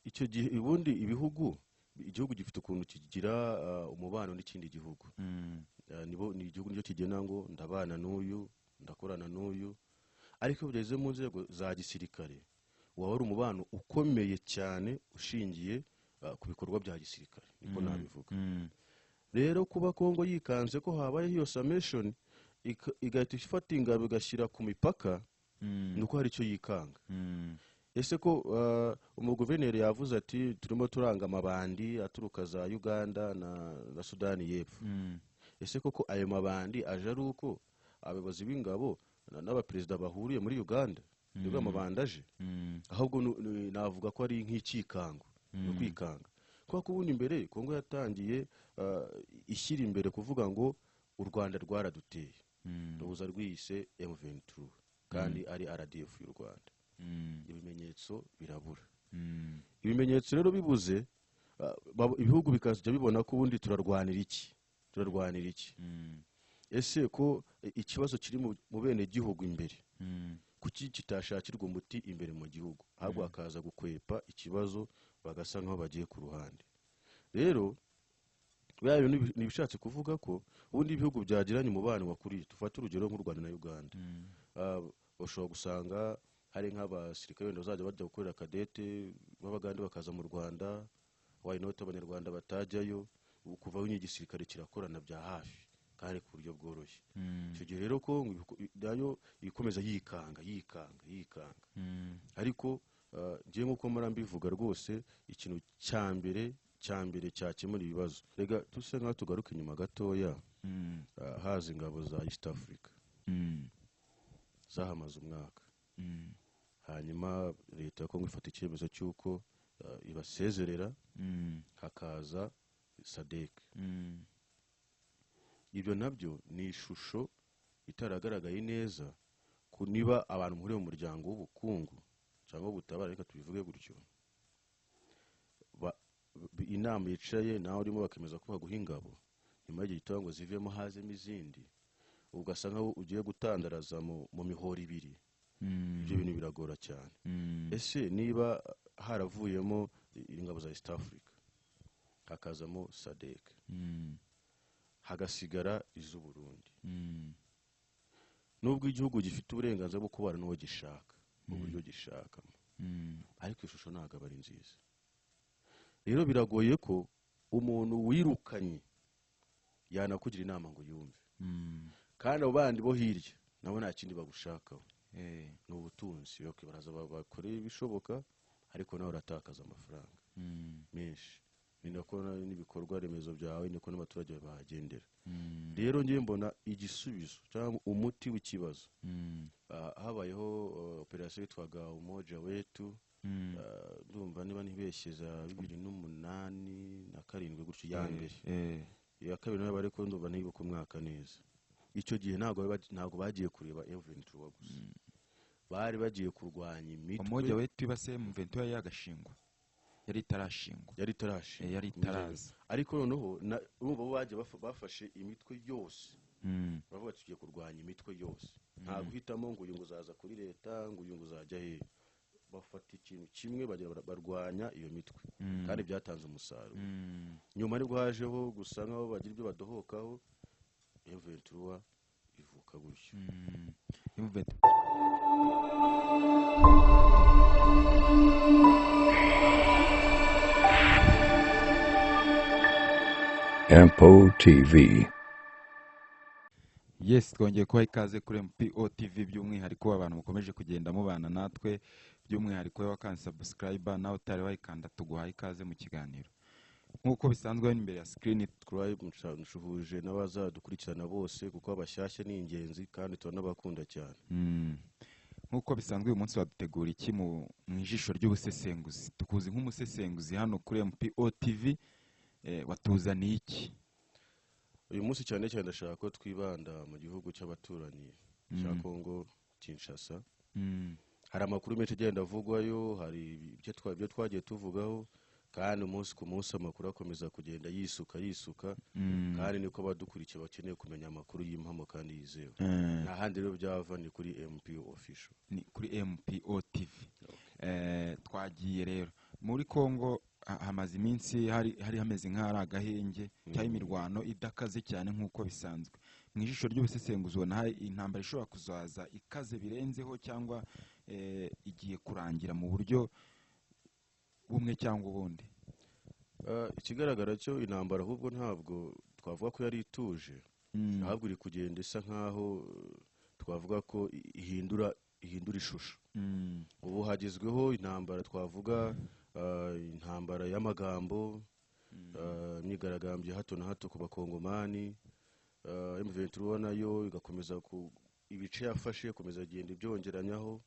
icyo gihe ubundi igihugu gifite ukuntu kigira umubano n'ikindi gihugu. Ni igihugu nicyo kigena ngo ndabana n'uyu ndakorana n'uyu, ariko bigeze mu nzego za gisirikare waba ari umubano ukomeye cyane ushingiye ku bikorwa bya gisirikare, niko nabivuga. Rero kuba Kongo yikanze ko habaye iyo summation igahita ifata ingabo igashyira ku mipaka, nuko hari icyo yikanga. Ese ko umuguverineri yavuze ati turimo turanga amabandi aturuka za Uganda na Sudani y'Epfo. Ese koko ayo mabandi aje ari uko abayobozi b'ingabo n'abaperezida bahuriye muri Uganda nibwo amabandi aje? Ahubwo navuga ko ari nk'ikikango no kwikanga. Kwa kubundi imbere Kongo yatangiye ishyira imbere kuvuga ngo u Rwanda rwaraduteye, rubuza rwiyise M23 kandi ari RDF y'u Rwanda. Ibimenyetso birabura. Ibimenyetso rero bibuze, ibihugu bikazajya bibona ko ubundi turarwanira iki. Ese ko ikibazo kiri mu bene gihugu imbere, kuki kitashakirwa umuti imbere mu gihugu, ahubwo hakaza gukwepa ikibazo bagasa nkaho bagiye ku ruhande. Rero byayo nibishatse kuvuga ko ubundi ibihugu byagiranye umubano wakuri. Tufata urugero nk'u Rwanda na Uganda. Bashobora gusanga hari nk'abasirikare wenda bazajya bajya gukorera kadete b'Abagande bakaza mu Rwanda, why not abanyarwanda batajyayo, kuvaho n'igisirikare kirakorana bya hafi kandi ku buryo bworoshye. Icyo gihe rero ko nayo ikomeza yikanga. Ariko ngiye nk'uko mbivuga rwose, ikintu cyambere cyakemura ibibazo, rega tuse nkaho tugaruka inyuma gatoya, haza ingabo za East Africa zahamaze umwaka. Hanyuma leta ya Kongo ifata icyemezo cy'uko ibasezerera, hakaza SADC. Ibyo nabyo ni ishusho itaragaragaye neza ku niba abantu muri mu muryango w'ubukungu cyangwa ubutabara, reka tubivuge gutyo, inama yicaye naho urimo bakemeza ko baguha ingabo, nyuma y'igihe gito ngo zivemo hazemo izindi, ugasanga aho ugiye gutandaraza mu mihoro ibiri. Ibyo bintu biragora cyane. Ese niba haravuyemo ingabo za East Africa, hakazamo SADC, hagasigara iz'u Burundi, nubwo igihugu gifite uburenganzira bwo kubana n'uwo gishaka mu buryo gishakamo, ariko ishusho ntabwo ari nziza. Rero biragoye ko umuntu wirukanye yanakugira inama ngo yumve, kandi abo bandi bo hirya nabo nta kindi bagushakaho, ni ubutunzi. Baraza bakoreye ibishoboka, ariko nawe uratakaza amafaranga menshi. Ni nako n'ibikorwa remezo byawe, niko n'abaturage bahagendera. Rero ngiye mbona igisubizo cyangwa umuti w'ikibazo, habayeho operasiyo yitwaga Umoja Wetu, ndumva niba ntibeshyeza 2008 na 7 gutyo ya mbere. Ya kabiri nayo bariko ndumva ntibuka umwaka neza. Icyo gihe ntabwo bagiye kureba M23 gusa, bari bagiye kurwanya imitwe. Umoja Wetu base M23 yagashingwa, yari itaraza. Ariko noneho urumva bo baje bafashe imitwe yose, bavuga tugiye kurwanya imitwe yose, nta guhitamo ngo uyu nguzaza kuri leta ngo uyu nguzajya he. Bafata ikintu kimwe bagira barwanya iyo mitwe, kandi byatanze umusaruro. Nyuma nibwo hajeho gusa nkaho bagira ibyo badohokaho, M23 ivuka gutyo. MPO TV. Yes, twongeye kuba ikaze kuri MPO TV, by'umwihariko abantu mukomeje kugenda mubana natwe, by'umwihariko wakanze subscriber nawe utari wayikanda, tuguha ikaze mu kiganiro. Nkuko bisanzwe imbere ya screen twishuhuje n'abazadukurikirana bose, kuko abashyashya ni ingenzi kandi turanabakunda cyane. Nkuko bisanzwe uyu munsi wadutegura iki mu ijisho ry'ubusesenguzi? Tukuzi nk'umusesenguzi hano kuri MPO TV, watuzaniye iki uyu munsi? Cyane ndashaka ko twibanda mu gihugu cy'abaturanyi cya Kongo Kinshasa. Hari amakuru menshi agenda avugwayo, hari ibyo twagiye tuvugaho, kandi umunsi ku munsi amakuru akomeza kugenda yisuka, kandi niko badukurikiye bakeneye kumenya amakuru y'impamo kandi yizewe. Nta handi rero byava, ni kuri MPO official, ni kuri MPO TV. Twagiye rero muri Kongo hamaze iminsi hari hameze nk'ahari agahenge cyangwa imirwano idakaze cyane nk'uko bisanzwe. Mu ijisho ry'ubusesenguzi ubona intambara ishobora kuzaza ikaze birenzeho cyangwa igiye kurangira mu buryo bumwe cyangwa ubundi? Ikigaragara cyo intambara ahubwo ntabwo twavuga ko yari ituje, ahubwo iri kugenda isa nk'aho twavuga ko ihindura ishusho. Ubu hagezweho intambara twavuga intambara y'amagambo, imyigaragambyo hato na hato ku bakongomani, M23 nayo igakomeza ku ibice yafashe komeza agenda ibyongeranyaho,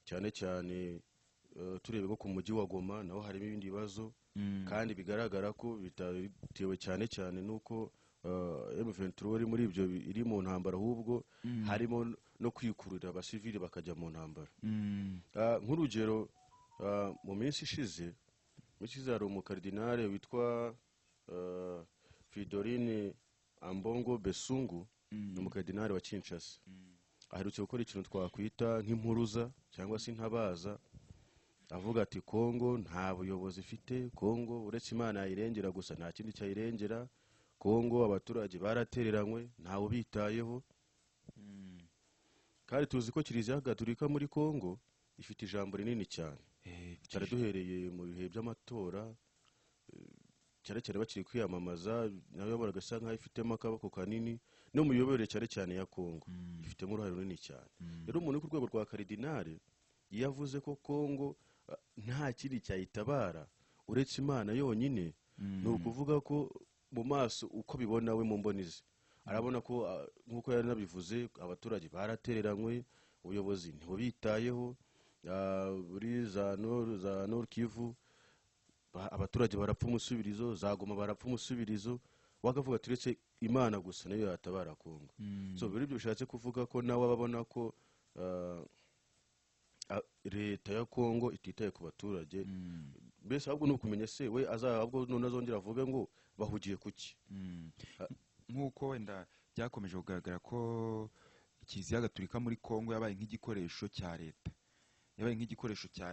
cyane cyane turebe ko ku mujyi wa Goma naho harimo ibindi bibazo, kandi bigaragara ko bitatewe cyane cyane nuko M23 iri muri ibyo iri mu ntambara, ahubwo harimo no kwikururira abasivili bakajya mu ntambara. Nk'urugero mu minsi ishize hari umukardinale witwa Fridolin Ambongo Besungu, umukardinale wa Kinshasa, aherutse gukora ikintu twakwita nk'impuruza cyangwa se intabaza, avuga ati Kongo nta buyobozi ifite, Kongo uretse Imana yayirengera gusa nta kindi cyayirengera, Kongo abaturage baratereranywe ntawe bitayeho. Kandi tuzi ko Kiliziya Gatolika muri Kongo ifite ijambo rinini cyane, cyane duhereye mu bihe by'amatora, cyane cyane bakiri kwiyamamaza, nayo yaboraga asa nkaho ifitemo akaboko kanini, no mu miyoborere cyane cyane ya Kongo ifitemo uruhare runini cyane. Rero umuntu ku rwego rwa karidinale yavuze ko Kongo nta kindi cyayitabara uretse Imana yonyine, ni ukuvuga ko mu maso uko bibona we mu mbonize arabona ko nk'uko yaranabivuze abaturage baratereranywe, ubuyobozi ntibubitayeho, buri za Nord Kivu abaturage barapfa umusubirizo, za Goma barapfa umusubirizo, wakavuga turetse Imana gusa nayo yatabara Kongo. So biri byo bishatse kuvuga ko nawe ababona ko leta ya Kongo ititaye ku baturage, mbese ahubwo nukumenya se we azabwo none azongera avuge ngo bahugiye kuki. Nk'uko wenda byakomeje kugaragara ko Kiliziya Gatolika muri Kongo yabaye nk'igikoresho cya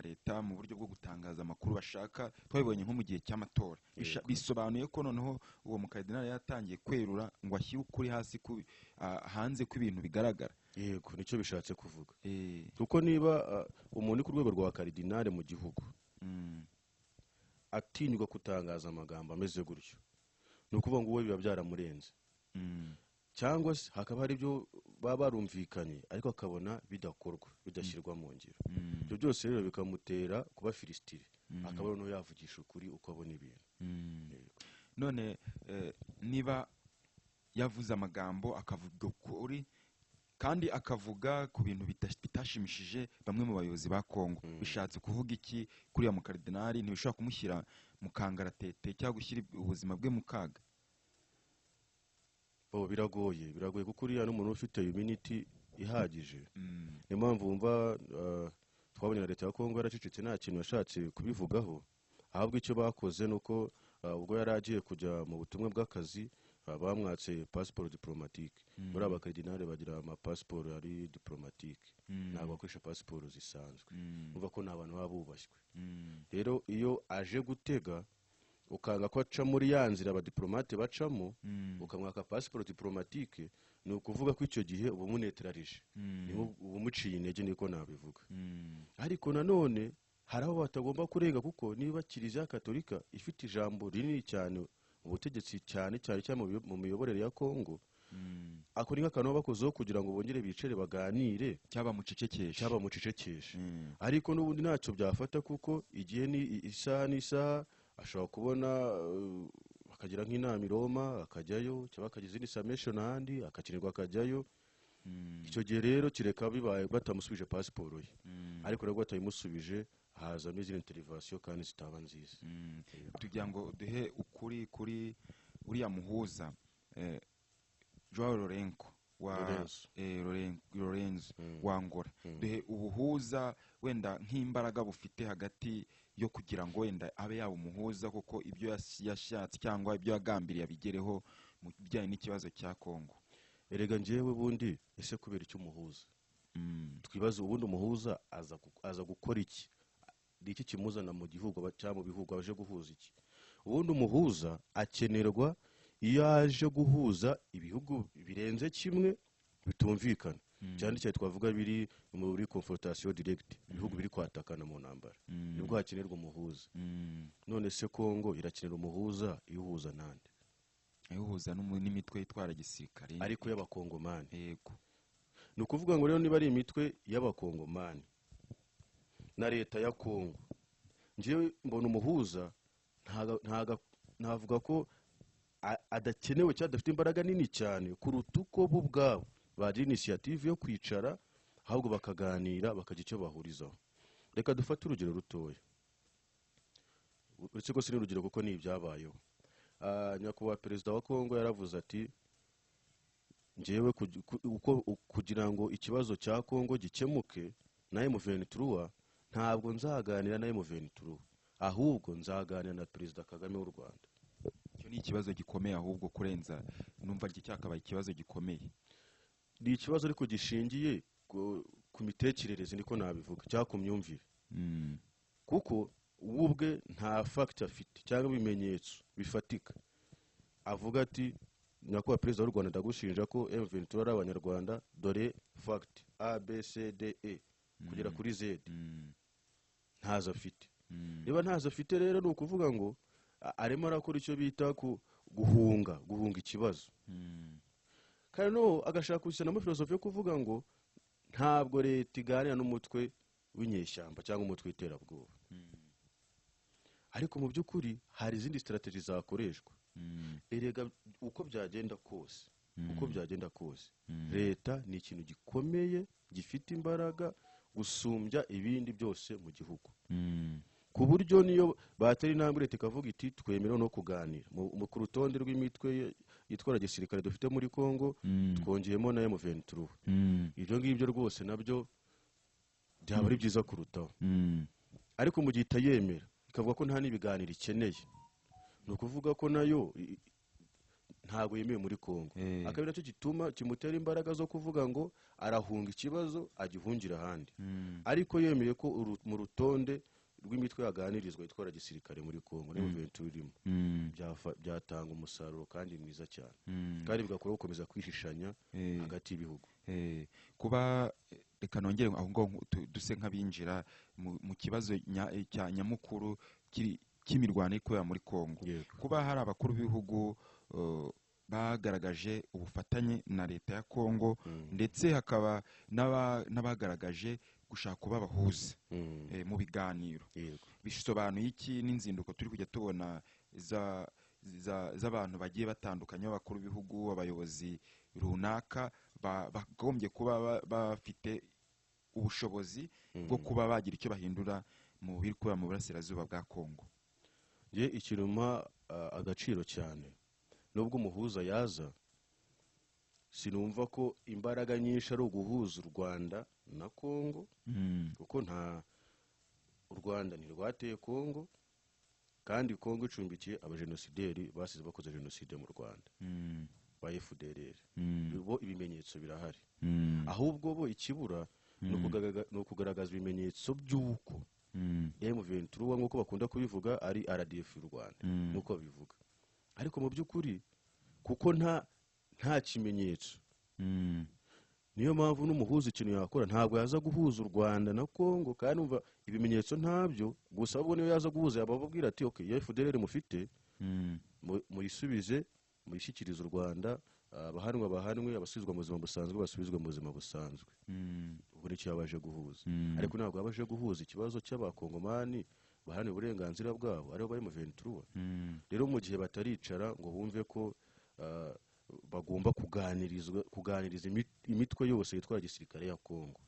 leta, mu buryo bwo gutangaza amakuru bashaka. Twabibonye nko mu gihe cy'amatora, bisobanuye ko noneho uwo mukardinali yatangiye kwerura ngo ashyire ukuri hasi hanze ko ibintu bigaragara. Yego, nicyo bishatse kuvuga. Kuko niba umuntu ku rwego rwa karidinale mu gihugu atinyuka kutangaza amagambo ameze gutyo, ni ukuvuga ngo we biba byaramurenze, cyangwa se hakaba hari ibyo baba barumvikanye ariko akabona bidakorwa, bidashyirwa mu ngiro. Ibyo byose rero bikamutera kuba filistire, akaba no yavugisha ukuri uko abona ibintu. None niba yavuze amagambo akavuga ukuri kandi akavuga ku bintu bitashimishije bamwe mu bayobozi ba Kongo, bishatse kuvuga iki kuri ya mukardinali? Ntibishobora kumushyira mu kangaratete cyangwa gushyira ubuzima bwe mu kaga? Biragoye kuko uriya n'umuntu ufite immunity ihagije. Niyo mpamvu wumva twabonye na leta ya Kongo yaracecetse, nta kintu yashatse kubivugaho, ahubwo icyo bakoze nuko ubwo yari agiye kujya mu butumwa bw'akazi bamwatse passport diplomatique. Muri abakardinale bagira ama passport ari diplomatique, ntabwo bakoresha passport zisanzwe, umva ko n'abantu babubashywe. Rero iyo aje gutega ukanga ko aca muri ya nzira abadiplomate bacamo, ukamwaka passport diplomatique, ni ukuvuga ko icyo gihe uba umunetralije, uba umuciye intege, niko nabivuga. Ariko nanone hari aho batagomba kurenga, kuko niba Kiliziya Gatolika ifite ijambo rinini cyane mu butegetsi cyane mu miyoborere ya Kongo, ako ni nk'akantu bakozeho kugira ngo bongere bicare baganire, cyaba mucecekeshe. Ariko n'ubundi ntacyo byafata, kuko igihe ni isaha n'isaha ashobora kubona akagira nk'inama i Roma akajyayo, cyangwa akagira izindi summation ahandi akakinirwa akajyayo. Icyo gihe rero kireka bibaye batamusubije pasiporo ye, ariko nabwo batayimusubije hazamo izindi intervention kandi zitaba nziza. Tugira ngo duhe ukuri kuri uriya muhuza Joao Lourenço Lorenzo wa Angola. Duhe ubuhuza wenda nk'imbaraga bufite hagati yo kugira ngo wenda abe yaba umuhuza, kuko ibyo yashatse cyangwa ibyo yagambiriye abigereho mu bijyanye n'ikibazo cya Kongo. Erega njyewe bundi ese kubera icyo umuhuza, twibaza ubundi umuhuza aza gukora iki? ni iki kimuzana mu gihugu cyangwa mu bihugu aje guhuza iki. Ubundi umuhuza akenerwa iyo aje guhuza ibihugu birenze kimwe bitumvikana, cyane cyane twavuga biri muri confrontation direct, ibihugu biri kwatakana mu ntambara, nibwo hakenerwa umuhuza. None se Kongo irakenera umuhuza ihuza nande? ihuza n'imitwe yitwara gisirikare ariko y'abakongomani. yego, ni ukuvuga ngo rero niba ari imitwe y'abakongomani na leta ya Kongo, njyewe mbona umuhuza ntavuga ko adakenewe cyangwa adafite imbaraga nini cyane kuruta uko bo ubwabo bagira initiative yo kwicara ahubwo bakaganira bakagira icyo bahurizaho. Reka dufate urugero rutoya, uretse ko si n'urugero kuko ni ibyabayeho. Nyakubahwa perezida wa Kongo yaravuze ati njyewe kugira ngo ikibazo cya Kongo gikemuke na M23 ntabwo nzaganira na M23, ahubwo nzaganira na Perezida Kagame w'u Rwanda. icyo ni ikibazo gikomeye ahubwo kurenza, numva iki cyakabaye ikibazo gikomeye. Ni ikibazo ariko gishingiye ku mitekerereze, niko nabivuga, cyangwa ku myumvire. Kuko ubwe nta fact afite cyangwa ibimenyetso bifatika avuga ati nyakubahwa perezida w'u Rwanda ndagushinja ko M23 ari abanyarwanda, dore fact A B C D E kugera kuri Z. Ntazo afite. Niba ntazo afite rero ni ukuvuga ngo arimo arakora icyo bita guhunga ikibazo. Kandi no agashaka gushyira muri filosofi yo kuvuga ngo ntabwo leta iganira n'umutwe w'inyeshyamba cyangwa umutwe w'iterabwoba. Ariko mu by'ukuri hari izindi strategy zakoreshwa. Erega uko byagenda kose, leta ni ikintu gikomeye gifite imbaraga gusumbya ibindi byose mu gihugu, ku buryo niyo batari intambwe leta ikavuga iti twemerewe no kuganira ku rutonde rw'imitwe yitwara gisirikare dufite muri Kongo twongeyemo na M23. Ibyo ngibyo rwose nabyo byaba ari byiza kurutaho. Ariko mu gihe itayemera ikavuga ko nta n'ibiganiro ikeneye, ni ukuvuga ko nayo ntabwo yemewe muri Kongo. Akaba nacyo gituma kimutera imbaraga zo kuvuga ngo arahunga ikibazo agihungira ahandi. Ariko yemeye ko mu rutonde rw'imitwe yaganirizwa itwara gisirikare muri Kongo n'u Rwanda turimo byatanga umusaruro kandi mwiza cyane, kandi bigakora gukomeza kwishishanya hagati y'ibihugu. Kuba reka nongere aho ngo duse nk'abinjira mu kibazo cya nyamukuru cy'imirwano ikorera muri Kongo. Kuba hari abakuru b'ibihugu bagaragaje ubufatanye na leta ya Kongo, ndetse hakaba n'abagaragaje gushaka kuba bahuza mu biganiro. Bisobanuye iki n'inzinduko turi kujya tubona z'abantu bagiye batandukanye b'abakuru b'ibihugu, abayobozi runaka bagombye kuba bafite ubushobozi bwo kuba bagira icyo bahindura mu biri kuba mu burasirazuba bwa Kongo? Je ikiruma agaciro cyane, nubwo umuhuza yaza sinumva ko imbaraga nyinshi ari uguhuza u Rwanda na Kongo, kuko u Rwanda ntirwateye Kongo, kandi Kongo icumbikiye abajenosideri basize bakoze jenoside mu Rwanda ba FDLR. Bo ibimenyetso birahari, ahubwo bo ikibura ni ukugaragaza ibimenyetso by'uko M23 nk'uko bakunda kubivuga ari RDF y'u Rwanda nk'uko bivuga. Ariko mu by'ukuri kuko nta kimenyetso, niyo mpamvu n'umuhuza ikintu yakora ntabwo yaza guhuza u Rwanda na Kongo kandi umva ibimenyetso ntabyo. Gusa ahubwo niyo yaza guhuza yababwira ati okay, ya FDLR mufite muyisubize, muyishyikiriza u Rwanda, abahanwe, abasubizwa mu buzima busanzwe basubizwa mu buzima busanzwe. Ubwo nicyo yabaje guhuza. Ariko ntabwo yabaje guhuza ikibazo cy'abakongomani bahanwe uburenganzira bwabo aribo bari mu 23. Rero mu gihe bataricara ngo bumve ko bagomba kuganiriza imitwe yose yitwara gisirikare ya Kongo,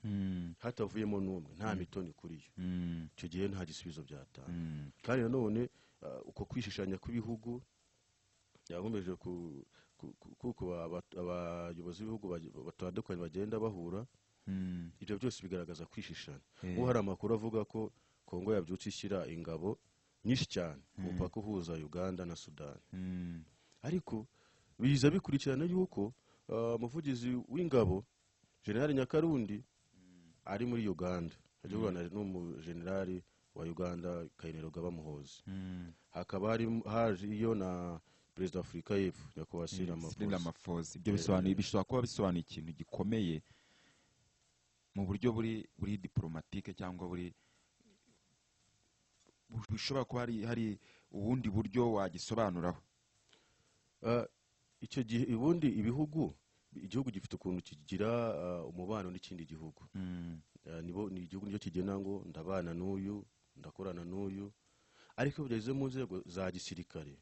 hatavuyemo n'umwe, nta mitoni kuri yo, icyo gihe nta gisubizo byatanga. Kandi nanone uko kwishishanya kw'ibihugu yagomeje kuko abayobozi b'ibihugu batandukanye bagenda bahura, ibyo byose bigaragaza kwishishanya. Ubu hari amakuru avuga ko Kongo yabyutse ishyira ingabo nyinshi cyane ku mupaka uhuza Uganda na Sudani. Ariko biza bikurikirana yuko umuvugizi w'ingabo General Nyakarundi ari muri Uganda, ajyana n'umugenerali wa Uganda Kainerugaba Muhoozi, hakaba haje iyo na Perezida wa Afurika y'Epfo nyakubahwa Cyril Ramaphosa. Ibyo bisobanuye bishobora kuba bisobanuye ikintu gikomeye mu buryo buri diplomatique cyangwa bishobora kuba hari ubundi buryo wagisobanuraho. Icyo gihe ubundi igihugu gifite ukuntu kigira umubano n'ikindi gihugu. Ni igihugu nicyo kigena ngo ndabana n'uyu, ndakorana n'uyu, ariko byageze mu nzego za gisirikare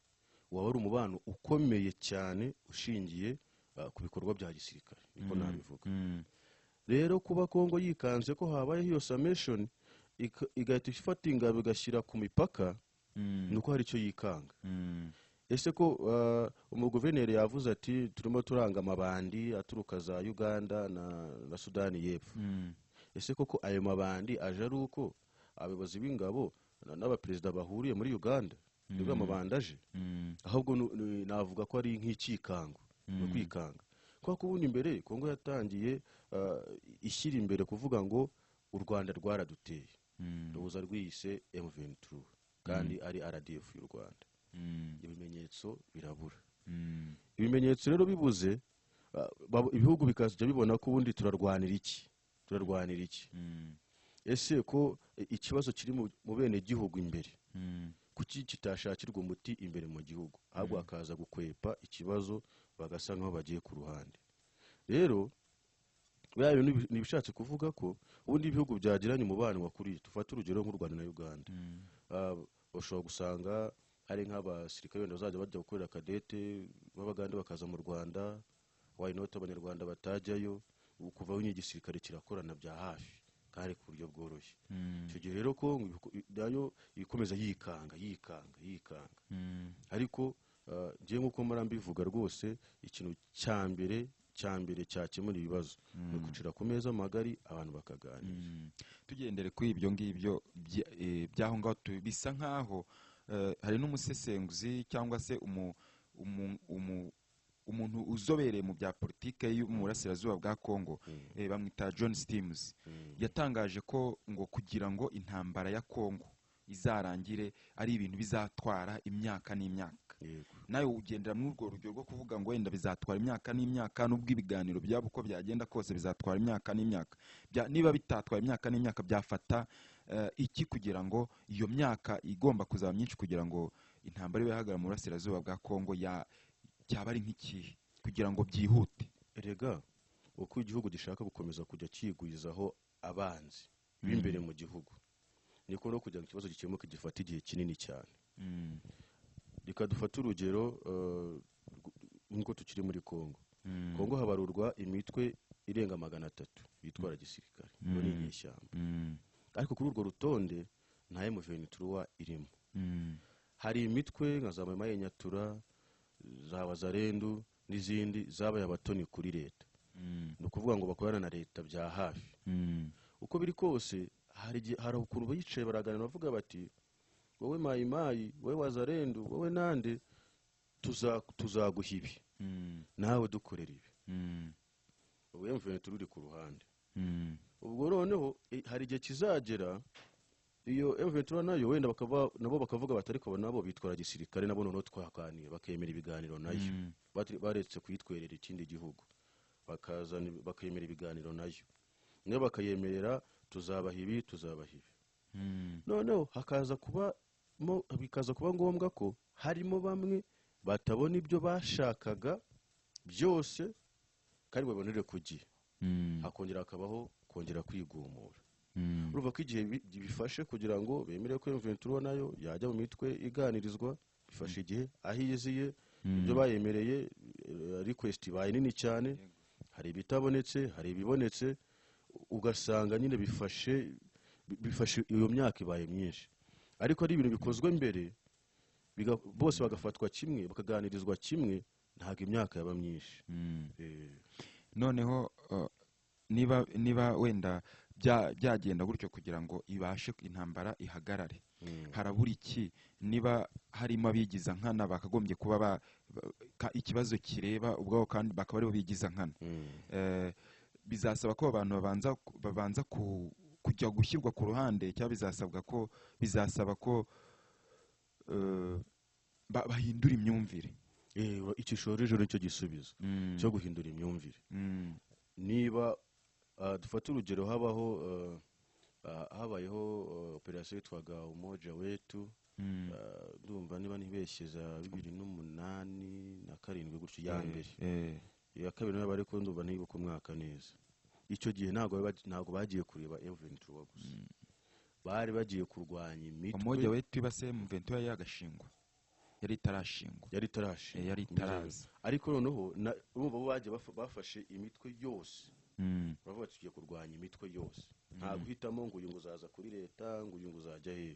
waba ari umubano ukomeye cyane ushingiye ku bikorwa bya gisirikare, niko nabivuga. Rero kuba Kongo yikanze ko habaye iyo summation igahita ifata ingabo igashyira ku mipaka, nuko hari icyo yikanga. Ese ko umuguverineri yavuze ati turimo turanga amabandi aturuka za Uganda na Sudani y'Epfo. Ese koko ayo mabandi aje ari uko abayobozi b'ingabo n'abaperezida bahuriye muri Uganda nibwo amabandi aje? Ahubwo navuga ko ari nk'ikikango, no kwikanga. Kwa kubundi imbere Kongo yatangiye ishyira imbere kuvuga ngo u Rwanda rwaraduteye, ruza rwiyise M23 kandi ari RDF y'u Rwanda. Ibimenyetso birabura. Ibimenyetso rero bibuze, ibihugu bikazajya bibona ko ubundi turarwanira iki. Ese ko ikibazo kiri mu bene gihugu imbere, kuki kitashakirwa umuti imbere mu gihugu, ahubwo akaza gukwepa ikibazo bagasa nkaho bagiye ku ruhande. Rero nibishatse kuvuga ko ubundi ibihugu byagiranye umubano wakuriye. Tufata urugero nk'u Rwanda na Uganda, bashobora gusanga hari nk'abasirikare wenda bazajya bajya gukorera kadete b'Abagande bakaza mu Rwanda, why not abanyarwanda batajyayo, kuva w'igisirikare kirakorana bya hafi kandi ku buryo bworoshye. Icyo gihe rero ko nayo ikomeza yikanga. Ariko ngiye nk'uko mbivuga rwose, ikintu cya mbere cyakemura ibibazo ni ukucira ku meza magari abantu bakaganira. Tugendere kuri ibyo ngibyo byaho ngaho, bisa nkaho hari n'umusesenguzi cyangwa se umuntu uzobereye mu bya politike yo mu burasirazuba bwa Kongo, bamwita John Steams, yatangaje ko ngo kugira ngo intambara ya Kongo izarangire ari ibintu bizatwara imyaka n'imyaka. Nawe ugendera muri urwo rugero rwo kuvuga ngo wenda bizatwara imyaka n'imyaka, n'ubwo ibiganiro byabo uko byagenda kose bizatwara imyaka n'imyaka. Niba bitatwara imyaka n'imyaka, byafata iki kugira ngo iyo myaka igomba kuzaba myinshi kugira ngo intambara ibe yahagarara mu burasirazuba bwa Kongo cyaba ari nk'ikihe kugira ngo byihute? Erega uko igihugu gishaka gukomeza kujya kigwizaho abanzi b'imbere mu gihugu, niko no kugira ngo ikibazo gikemuke gifata igihe kinini cyane. Reka dufate urugero nk'uko tukiri muri Kongo. Kongo habarurwa imitwe irenga 300 yitwara gisirikare, no ni inyeshyamba. Ariko kuri urwo rutonde nta M23 irimo. Hari imitwe nka za Maimai Nyatura, za Wazalendo n'izindi zabaye abatoni kuri leta. No kuvuga ngo bakorana na leta bya hafi. Uko biri kose hari ukuntu bayicaye baraganira bavuga bati wowe Maimai, wowe Wazalendo, wowe nande tuzaguha ibi, nawe dukorera ibi. Ubu M23 uri ku ruhande. Ubwo noneho hari igihe kizagera iyo M23 nayo wenda nabo bakavuga bati ariko nabo bitwara gisirikare, nabo noneho twakanira bakemera ibiganiro nayo, baretse kuyitwerera ikindi gihugu, bakemera ibiganiro nayo, niyo bakayemerera tuzabaha ibi. Noneho bikaza kuba ngombwa ko harimo bamwe batabona ibyo bashakaga byose kandi babonere ku gihe, hakongera hakabaho kongera kwigumura. Urumva ko igihe bifashe kugira ngo bemere ko M23 nayo yajya mu mitwe iganirizwa, bifashe igihe ahiziye ibyo bayemereye. Request baye nini cyane, hari ibitabonetse, hari ibibonetse, ugasanga nyine bifashe iyo myaka ibaye myinshi. Ariko ari ibintu bikozwe mbere, bose bagafatwa kimwe, bakaganirizwa kimwe, ntago imyaka yaba myinshi. Noneho niba wenda byagenda gutyo kugira ngo ibashe intambara ihagarare, harabura iki? Niba harimo abigiza nkana bakagombye kuba ikibazo kireba ubwabo kandi bakaba aribo bigiza nkana, bizasaba ko abantu babanza kujya gushyirwa ku ruhande cyangwa bizasaba ko bahindura imyumvire. icyo ushoreje nicyo gisubizo cyo guhindura imyumvire. niba dufata urugero habayeho operasiyo yitwaga umoja wetu, ndumva niba ntibeshye za 2008 na 2007 gutyo ya mbere. iya kabiri nayo ariko ndumva ntibuka umwaka neza. icyo gihe ntabwo bagiye kureba M23 gusa, bari bagiye kurwanya imitwe. umoja wetu ibase M23 yagashingwa, yari itaraza. ariko noneho urumva bo bagiye bafashe imitwe yose, bavuga tugiye kurwanya imitwe yose, nta guhitamo ngo uyu nguzaza kuri leta ngo uyu nguzajya he.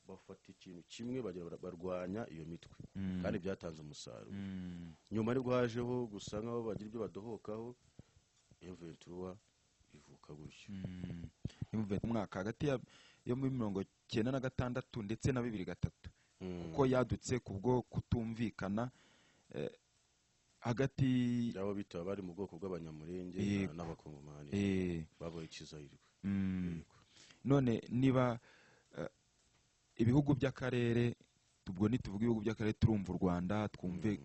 bafata ikintu kimwe barwanya iyo mitwe, kandi byatanze umusaruro. nyuma ariko hajeho gusa nkaho bagira ibyo badohokaho, M23 ivuka gutyo. umwaka hagati yo muri 1996 ndetse na 2003, kuko yadutse kubwo kutumvikana hagati yabo bitaba bari mu bwoko bw'abanyamurenge n'abakongomani baboye ikizahirwe. none niba ibihugu by'akarere, ubwo nituvuga ibihugu by'akarere turumva u Rwanda, twumve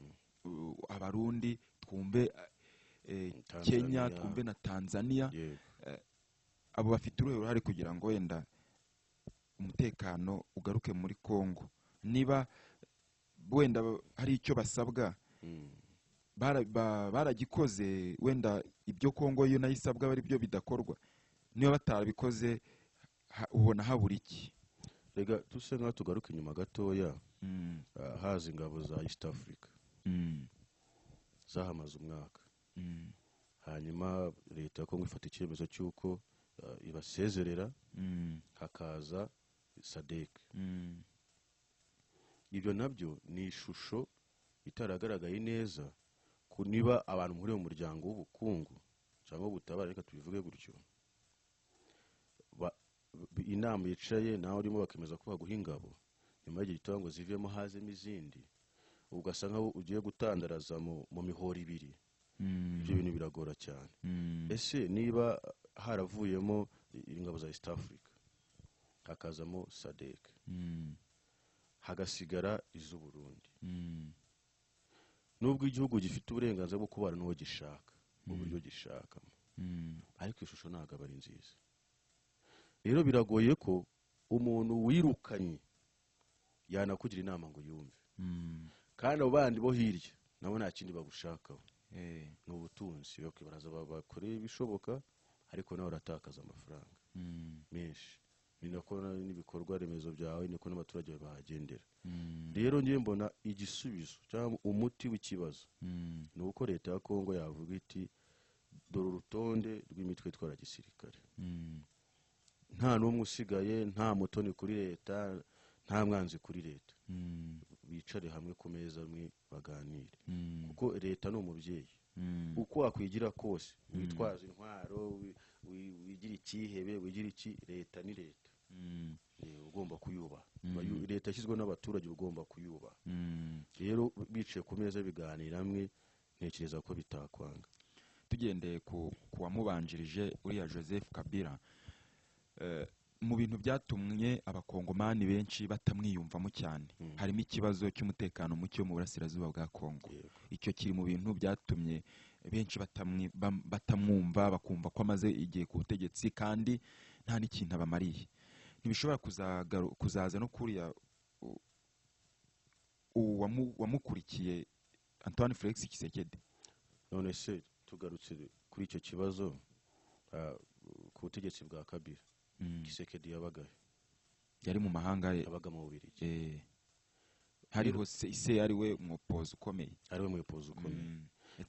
abarundi, twumve Kenya, twumve na Tanzania, abo bafite uruhare kugira ngo wenda umutekano ugaruke muri Kongo. niba wenda hari icyo basabwa, baragikoze, wenda ibyo Kongo yo nayisabwa bari byo bidakorwa, niba batarabikoze ubona habura iki? rega tuse nka tugaruka inyuma gatoya. haza ingabo za East Africa zahamaze umwaka, hanyuma leta ya Kongo ifata icyemezo cy'uko ibasezerera, hakaza SADC. ibyo nabyo ni ishusho itaragaragaye neza ku niba abantu muri uwo muryango w'ubukungu cyangwa ubutabara, reka tubivuge gutyo, inama yicaye nawe urimo bakemeza ko baguha ingabo, nyuma y'igihe gito ngo zivemo hazemo izindi, ugasa nkaho ugiye gutandaraza mu mihoro ibiri. ibyo bintu biragora cyane. ese niba haravuyemo ingabo za East Africa, hakazamo SADC, hagasigara iz'u Burundi, nubwo igihugu gifite uburenganzira bwo kubana n'uwo gishaka mu buryo gishakamo, ariko ishusho ntabwo aba ari nziza. rero biragoye ko umuntu wirukanye yanakugira inama ngo yumve, kandi abo bandi bo hirya nabo nta kindi bagushakaho, ni ubutunzi. baraza bakoreye ibishoboka, ariko nawe uratakaza amafaranga menshi. ni nako n'ibikorwa remezo byawe, niko n'abaturage bahagendera. rero ngiye mbona igisubizo cyangwa umuti w'ikibazo ni uko leta ya Kongo yavuga iti dore urutonde rw'imitwe itwara gisirikare, nta n'umwe usigaye, nta mutoni kuri leta, nta mwanzi kuri leta. bicare hamwe ku meza amwe baganire, kuko leta ni umubyeyi. uko wakwigira kose, witwaza intwaro, wigira ikihebe, wigira iki, leta ni leta. ugomba kuyubaha. leta yashyizweho n'abaturage, ugomba kuyubaha. rero bicaye ku meza biganira hamwe, ntekereza ko bitakwanga. tugendeye ku wamubanjirije uriya Joseph Kabila, mu bintu byatumye abakongomani benshi batamwiyumvamo cyane, harimo ikibazo cy'umutekano muke mu burasirazuba bwa Kongo. icyo kiri mu bintu byatumye benshi batamwumva, bakumva ko amaze igihe ku butegetsi kandi nta n'ikintu abamariye. ntibishobora kuzaza no kuriya wamukurikiye Antoine Felix Tshisekedi. none se tugarutse kuri icyo kibazo, ku butegetsi bwa Kabila, Tshisekedi yabagahe? yari mu mahanga, yabaga mu Bubiligi. hariho se ari we umupozi ukomeye,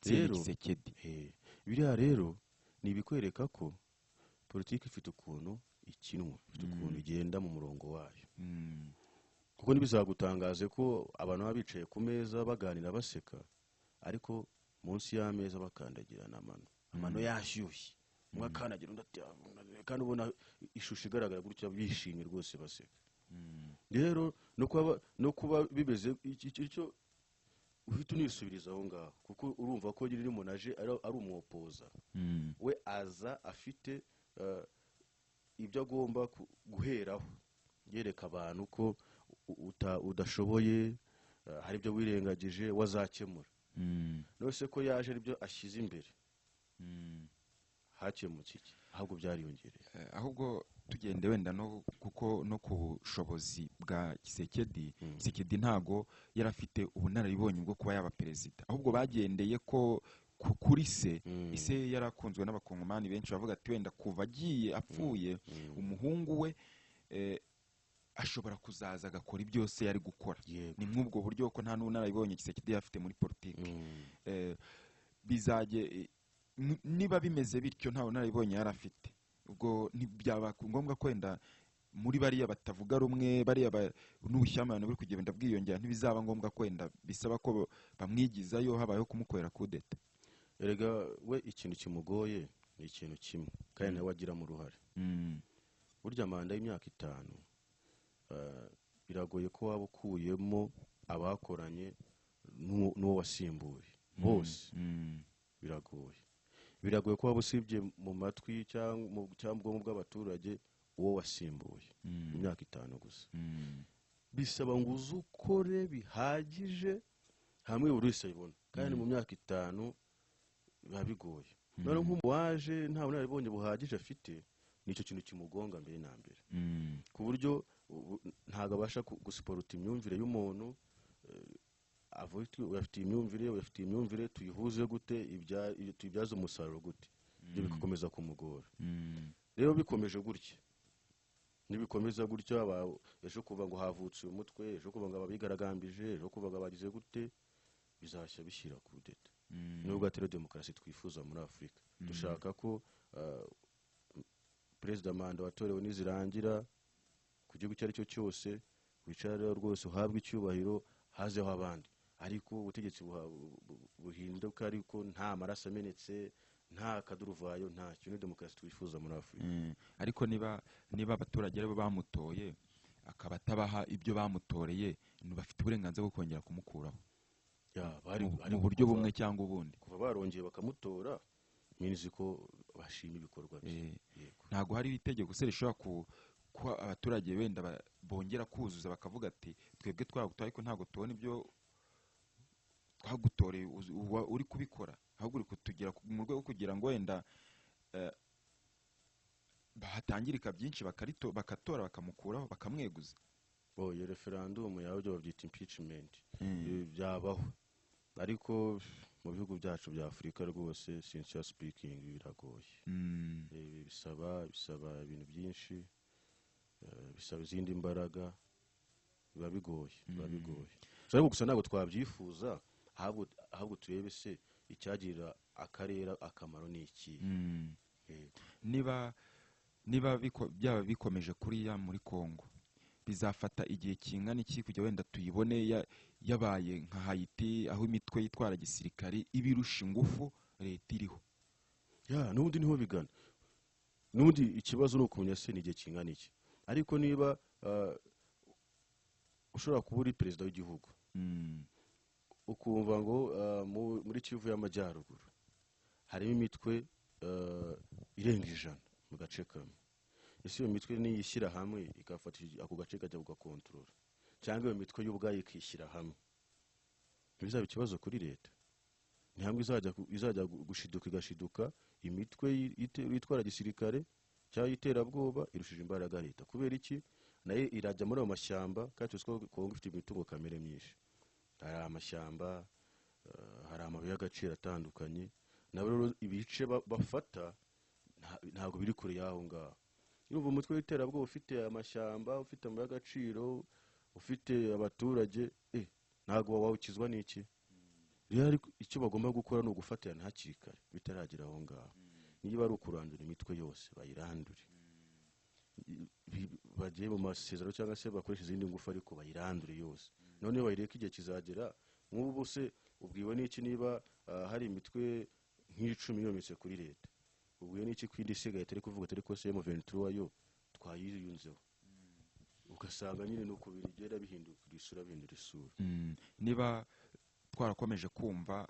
rero Tshisekedi. biriya rero ni ibikwereka ko politiki ifite ukuntu ikinwa, ifite ukuntu igenda mu murongo wayo. kuko ntibizagutangaze ko abantu baba bicaye ku meza baganira baseka, ariko munsi y'ameza bakandagirana amano yashyushye, umwe akandagira undi ati, kandi ubona ishusho igaragara gutya bishimye rwose baseka. rero no kuba bimeze icyo uhita unisubiriza aho ngaho, kuko urumva ko nyiri umuntu aje ari umuopoza, we aza afite ibyo agomba guheraho yereka abantu ko udashoboye, hari ibyo wirengagije wazakemura. Nose ko yaje aribyo ashyize imbere, hakemutse iki? Ahubwo byariyongereye. Ahubwo tugende wenda no kuko no ku bushobozi bwa Kisekedi, Kisekedi ntago yarafite ubunararibonye bwo kuba yaba perezida, ahubwo bagendeye ko kuri se ise yarakunzwe n'abakongomani benshi bavuga ati wenda kuva agiye apfuye umuhungu we ashobora kuzaza agakora byose yari gukora. Ni mw'ubwo buryo ko nta n'ubunararibonye Kisekedi yafite muri politiki. Bizaje niba bimeze bityo nta bunararibonye yarafite, ubwo ntibyaba ngombwa kwenda muri bariya batavuga rumwe, bariya n'ubushyamane buri kugenda bwiyongera, ntibizaba ngombwa kwenda bisaba ko bamwigizayo habayeho kumukorera kudeta. Erega we ikintu kimugoye ni ikintu kimwe, kandi nawe agiramo uruhare. Burya manda y'imyaka 5 biragoye ko waba ukuyemo abakoranye n'uwo wasimbuye bose. Biragoye ko waba usibye mu matwi cyangwa mu bwonko bw'abaturage uwo wasimbuye mu myaka 5 gusa. Bisaba ngo uzukore bihagije hamwe buri wese ayibona, kandi mu myaka 5 biba bigoye. None nk'umuwaje nta bunararibonye buhagije afite, nicyo kintu kimugonga mbere na mbere, ku buryo ntago abasha gusiporota imyumvire y'umuntu. Uyafitiye imyumvire tuyihuze gute, tuyibyaza umusaruro gute, ibyo bikakomeza kumugora. Rero bikomeje gutya, nibikomeza gutya ejo kuva ngo havutse umutwe, ejo kuva ngo ababigaragambije, ejo kuva ngo abagize gute, bizashya bishyira kudeta. Nubwo atari demokarasi twifuza muri Afurika, dushaka ko perezida manda watorewe nizirangira ku gihugu icyo ari cyo cyose wicara rwose uhabwe icyubahiro, hazeho abandi, ariko ubutegetsi buhinduka ariko nta maraso amenetse, nta kaduruvayo, nta kintu demokarasi twifuza muri Afurika. Ariko niba abaturage aribo bamutoye akaba atabaha ibyo bamutoreye, bafite uburenganzira bwo kongera kumukuraho mu buryo bumwe cyangwa ubundi. Kuva barongeye bakamutora minizi ko bashima ibikorwa bye. Ntago hari itegeko se rishobora ko abaturage wenda bongera kuzuza bakavuga ati twebwe twagutoye ariko ntago tubona ibyo twagutoreye uri kubikora, ahubwo uri kutugira mu rwego kugira ngo wenda bahatangirika byinshi bakatora bakamukuraho bakamweguza. Iyo referendum yawe byo babyita impeachment, byabaho, ariko mu bihugu byacu bya Afurika rwose sincere speaking biragoye. Bisaba ibintu byinshi, bisaba izindi mbaraga, biba bigoye. Ariko gusa ntabwo twabyifuza, ahubwo turebe se icyagirira akarere akamaro ni iki. Niba byaba bikomeje kuriya muri Kongo, bizafata igihe kingana iki kujya wenda tuyibone yabaye nka Haiti, aho imitwe yitwara gisirikari ibirusha ingufu leta iriho? N'ubundi niho bigana. N'ubundi ikibazo no kumenya se ni igihe kingana iki. Ariko niba ushobora kuba uri perezida w'igihugu, ukumva ngo muri Kivu y'Amajyaruguru harimo imitwe irenga 100 mu gace kamwe, ese iyo mitwe niyishyira hamwe igafata ako gace kajya kugakontorora, cyangwa iyo mitwe y'ubwayo ikishyira hamwe, bizaba ikibazo kuri leta. Ni hamwe izajya igashiduka imitwe yitwara gisirikare cyangwa iterabwoba irushije imbaraga leta. Kubera iki? Naye irajya muri ayo mashyamba, kandi tuzi ko Kongo ifite imitungo kamere myinshi, hari amashyamba, hari amabuye y'agaciro atandukanye, nabo rero ibice bafata ntabwo biri kure y'aho ngaho. Urumva umutwe w'iterabwoba ufite amashyamba, ufite amabuye y'agaciro, ufite abaturage, ntabwo wawukizwa n'iki? Rero icyo bagomba gukora ni ugufatira hakiri kare bitaragira aho ngaho. Niba ari ukurandura imitwe yose bayirandure, bagiye mu masezerano cyangwa se bakoresha izindi ngufu, ariko bayirandure yose. None bayireka igihe kizagera. Nk'ubu se ubwiwe n'iki niba hari imitwe nk'icumi yometse kuri leta? Ubwiwe n'iki kwindi isigaye tari kuvuga tari ko se M23 yo twayiyunzeho? Ugasanga nyine nuko birigera bihindura isura. Niba twarakomeje kumva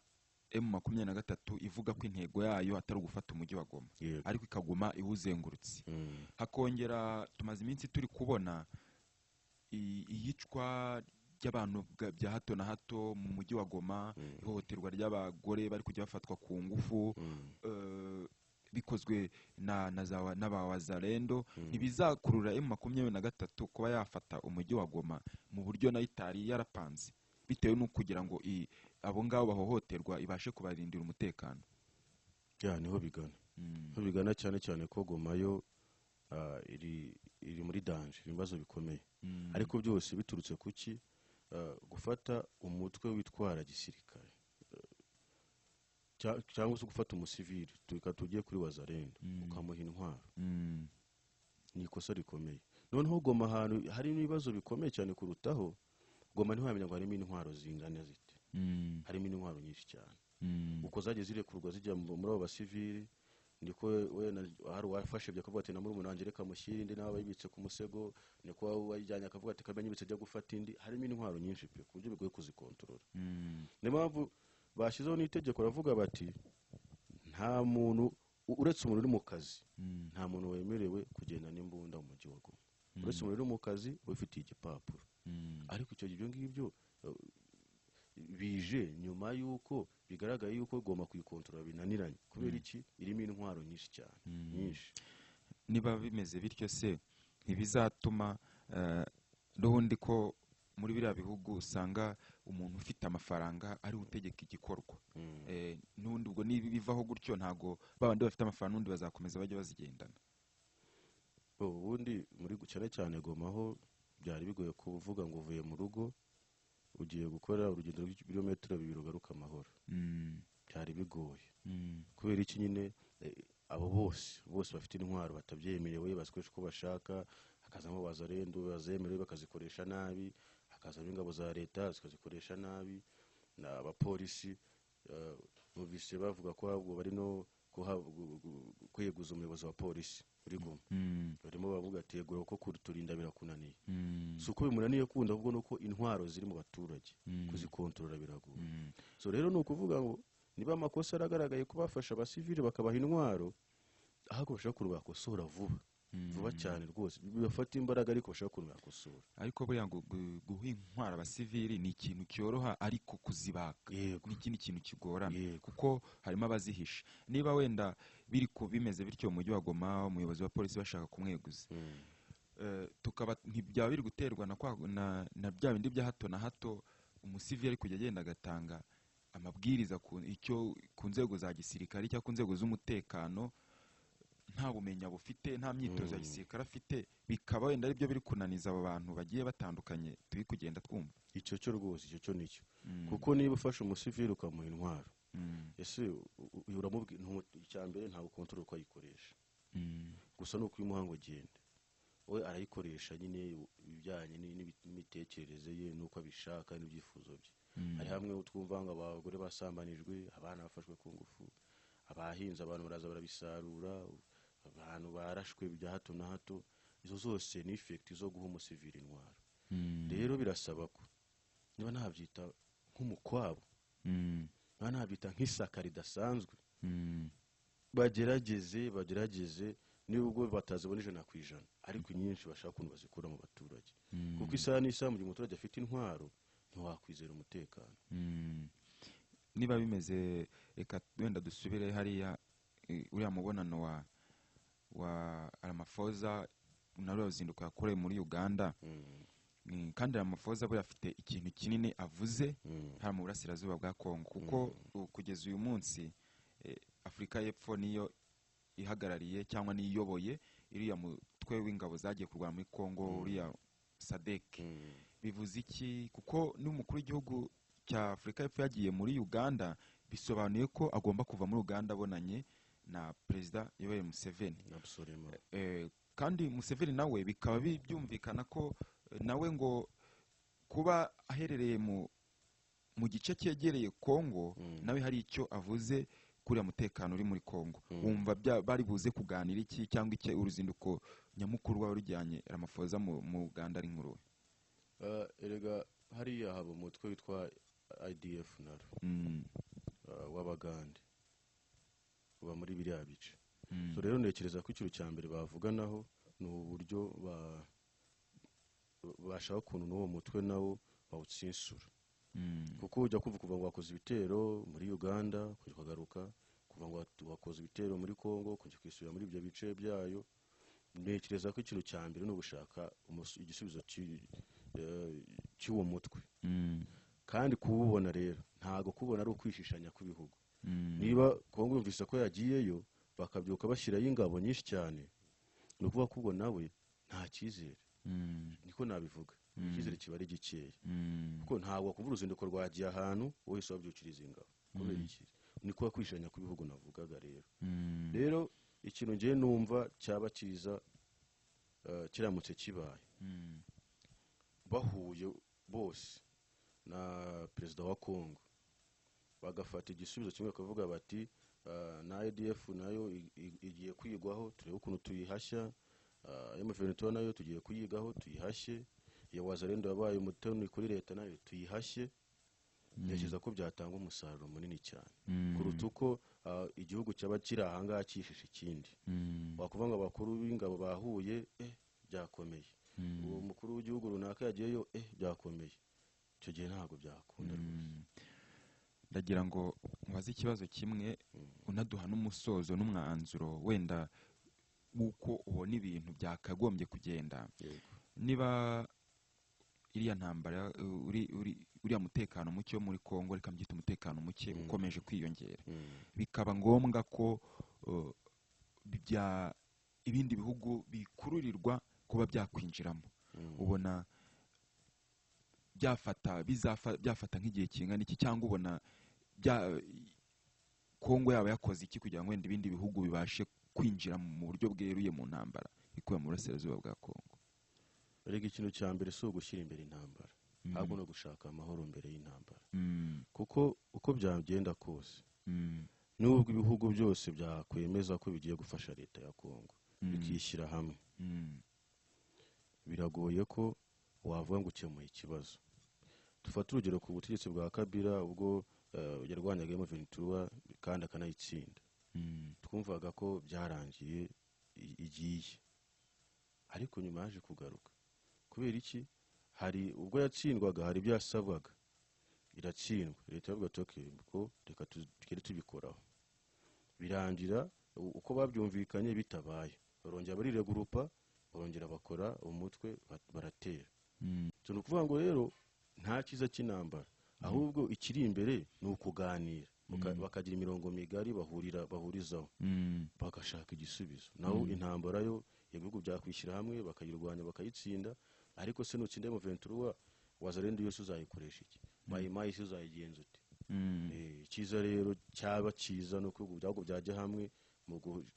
M23 ivuga ko intego yayo atari ugufata umujyi wa Goma, Yego. ariko ikaguma iwuzengurutse. Hakongera tumaze iminsi turi kubona iyicwa ry'abantu bya hato na hato mu mujyi wa Goma, ihohoterwa ry'abagore bari kujya bafatwa ku ngufu, bikozwe n'abawazalendo. Ntibizakurura M23 kuba yafata umujyi wa Goma mu buryo nayo itari yarapanze, bitewe no kugira ngo abo ngabo bahohoterwa ibashe kubarindira umutekano. Niho bigana. Niho bigana cyane cyane ko Goma yo iri muri danger, ibibazo bikomeye. Ariko byose biturutse kuki gufata umutwe witwara gisirikare cyangwa se gufata umusivili tugiye kuri wazalendo ukamuha intwaro, ni ikosa rikomeye. Noneho Goma ahantu hari ibibazo bikomeye cyane kurutaho, Goma ntiwamenya ngo harimo intwaro zingana zite. Harimo intwaro nyinshi cyane, uko zagiye zirekurwa zijya muri abo basivili, niko wena hari wafashe byakavuga ati na muri umuntu reka mushyire indi nawe yibitse ku musego, niko wajyanye akavuga ati kamenye ibitse byo gufata indi. Harimo intwaro nyinshi pe ku buryo bigoye kuzikontorora. Niyo mpamvu bashyizeho n'itegeko ravuga bati nta muntu uretse umuntu uri mu kazi, nta muntu wemerewe kugenda n'imbunda mu mujyi wa Goma, uretse umuntu uri mu kazi wifitiye igipapuro. Ariko icyo ibyo ngibyo bije nyuma yuko bigaragaye yuko Goma kuyikontorora binaniranye. Kubera iki? Irimo intwaro nyinshi cyane, nyinshi. Niba bimeze bityo se ntibizatuma n'ubundi ko muri biriya bihugu usanga umuntu ufite amafaranga ari utegeka igikorwa, n'ubundi ubwo niba bivaho gutyo ntago babandi bafite amafaranga n'undi bazakomeza bajya bazigendana. Ubundi muri cyane cyane Goma ho byari bigoye kuvuga ngo uvuye mu rugo ugiye gukora urugendo rw'ibirometero 2 ugaruka amahoro. Byari bigoye. Kubera iki nyine abo bose bafite intwaro batabyemerewe, bazikoresha uko bashaka, hakazamo wazalendo bazemerewe bakazikoresha nabi, hakazamo ingabo za leta zikazikoresha nabi, n'abapolisi bumvise bavuga ko ahubwo bari no kweguza umuyobozi wa polisi uri Goma. Barimo bavuga ati yego ko kuturinda birakunaniye. Suko bimunaniye kunda ahubwo nuko intwaro ziri mu baturage kuzikontorora biragoye. So rero no kuvuga ngo niba amakosa aragaragaye ko bafasha abasivili bakabaha intwaro, ahako bashaka kurubakosora vuba cyane rwose, bibafata imbaraga ariko bashaka kurubakosora. Ariko buriya ngo guha intwaro abasivili ni ikintu cyoroha, ariko kuzibaka ni ikindi kintu kigorana, kuko harimo abazihisha. Niba wenda biri kubimeze bityo mu mujyi wa Goma, umuyobozi wa polisi bashaka kumweguza, tukaba ntibyaba biri guterwa na bya bindi bya hato na hato umusivili kujya agenda agatanga amabwiriza ku nzego za gisirikare cyangwa ku nzego z'umutekano, nta bumenya bufite, nta myitozo ya gisirikare afite, bikaba wenda ari byo biri kunaniza abo bantu bagiye batandukanye turi kugenda twumva. Icyo cyo rwose, icyo cyo nicyo. Kuko niba ufashe umusivili ukamuha intwaro, ese uramubwira icyambere ntabwo kontrol uko ayikoresha, gusa no kuyimuha ngo gende, we arayikoresha nyine ibijyanye n'imitekerereze ye nuko abishaka n'ibyifuzo bye. Hari hamwe utwumva ngo abagore basambanijwe, abana bafashwe ku ngufu, abahinze abantu baraza barabisarura, abantu barashwe bya hato na hato. Izo zose ni effect zo guha umusivili intwaro. Rero birasaba ko niba nabyita nk'umukwabo, niba nabyita nk'isaka ridasanzwe, bagerageze nubwo batazibona 100%, ariko nyinshi bashaka kuntu bazikura mu baturage. Kuko isaha n'isaha mu gihe umuturage afite intwaro ntiwakwizera umutekano. Niba bimeze reka wenda dusubire hariya uriya mubonano wa Ramaphosa nari uzinduka yakoreye muri Uganda. Kandi Ramaphosa buri afite ikintu kinini avuze hari mu burasirazuba bwa Kongo, kuko kugeza uyu munsi Afrika y'Epfo niyo ihagarariye cyangwa niyoboye iriya mutwe w'ingabo zagiye kurwana muri Kongo, uriya SADC. Bivuze iki? Kuko n'umukuru w'igihugu cya Afrika y'Epfo yagiye muri Uganda, bisobanuye ko agomba kuva muri Uganda abonanye na Perezida Yoweri Museveni. Kandi Museveni nawe bikaba byumvikana ko nawe ngo kuba aherereye mu gice cyegereye Kongo, nawe hari icyo avuze kuri umutekano uri muri Kongo. Wumva bari buze kuganira iki, cyangwa iki uruzinduko nyamukuru wa rujyanye Ramaphosa mu Uganda ari nkuru? Erega hariya haba umutwe witwa IDF naro. w'abagande uba muri biriya bice. So rero ntekereza ko ikintu cya mbere bavuganaho ni uburyo bashaka ukuntu n'uwo mutwe nawo bawutsinsura, kuko ujya kuvuga ngo wakoze ibitero muri Uganda ukagaruka, kuva ngo wakoze ibitero muri Congo kujya kwisubira muri ibyo bice byayo. Ntekereza ko ikintu cya mbere ni ugushaka igisubizo cy'uwo mutwe, kandi kuwubona rero ntago kubona ari ukwishishanya kw'ibihugu. Niba Congo yumvise ko yagiyeyo bakabyuka bashyiraho ingabo nyinshi cyane, ni ukuvuga ko ubwo nawe nta cyizere, niko nabivuga, icyizere kiba ari gikeya, kuko ntabwo kuvuga uruzinduko rwagiye ahantu wese wabyukiriza ingabo kubera iki, niko kwishishanya kw'ibihugu navugaga. Rero ikintu ngiye numva cyaba cyiza kiramutse kibaye, bahuye bose na perezida wa Congo bagafata igisubizo kimwe, bakavuga bati na IDF nayo igiye kwigwaho turebe ukuntu tuyihashya, M23 nayo tugiye kuyigaho tuyihashye, ya Wazalendo yabaye umutoni kuri leta nayo tuyihashye. Ntekereza ko byatanga umusaruro munini cyane kuruta uko igihugu cyaba kiri ahangaha cyishisha ikindi. Wakuvuga ngo abakuru b'ingabo bahuye byakomeye, uwo mukuru w'igihugu runaka yagiyeyo byakomeye, icyo gihe ntabwo byakunda rwose. Ndagira ngo mubaze ikibazo kimwe unaduha n'umusozo n'umwanzuro wenda uko ubona ibintu byakagombye kugenda. Niba iriya ntambara uriya mutekano muke wo muri Congo, reka mbyita umutekano muke ukomeje kwiyongera, bikaba ngombwa ko ibindi bihugu bikururirwa kuba byakwinjiramo, ubona byafata nk'igihe kingana iki, cyangwa ubona Congo yaba yakoze iki kugira ngo wenda ibindi bihugu bibashe kwinjira mu buryo bweruye mu ntambara ikuye mu burasirazuba bwa Congo? Rega ikintu cya mbere si ugushyira imbere intambara, ahubwo no gushaka amahoro mbere y'intambara, kuko uko byagenda kose nubwo ibihugu byose byakwemeza ko bigiye gufasha leta ya Congo bikishyira hamwe, biragoye ko wavuga ngo ukemuye ikibazo. Dufata urugero ku butegetsi bwa Kabila, ubwo yarwanyaga M23 kandi akanayitsinda, twumvaga ko byarangiye igiye, ariko nyuma yaje kugaruka. Kubera iki? Hari ubwo yatsindwaga, hari byasabwaga, iratsindwa, leta yavuga ati ko reka tukere tubikoraho, birangira uko babyumvikanye bitabaye, barongera bariregurupa, barongera bakora umutwe baratera. Cyo kuvuga ngo rero nta cyiza cy'intambara, ahubwo ikiri imbere ni ukuganira, bakagira imirongo migari bahurizaho, bagashaka igisubizo. Naho intambara yo ibihugu byakwishyira hamwe bakayirwanya bakayitsinda, ariko se nutsinda M23 Wazalendo yose uzayikoresha iki? Mayimayi se uzayigenza ute? Cyiza rero cyaba cyiza no kuvuga byago byajya hamwe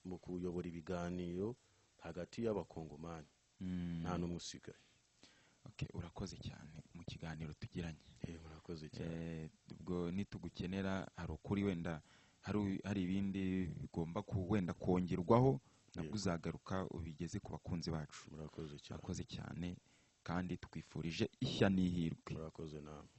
mu kuyobora ibiganiro hagati y'abakongomani, nta n'umwe usigaye. Okay, urakoze cyane mu kiganiro tugiranye. Murakoze cyane. Ubwo nitugukenera hari ukuri wenda hari ibindi bigomba wenda kongerwaho, nabwo uzagaruka ubigeze ku bakunzi bacu. Murakoze cyane. Murakoze cyane kandi twifurije ishya n'ihirwe. Murakoze namwe.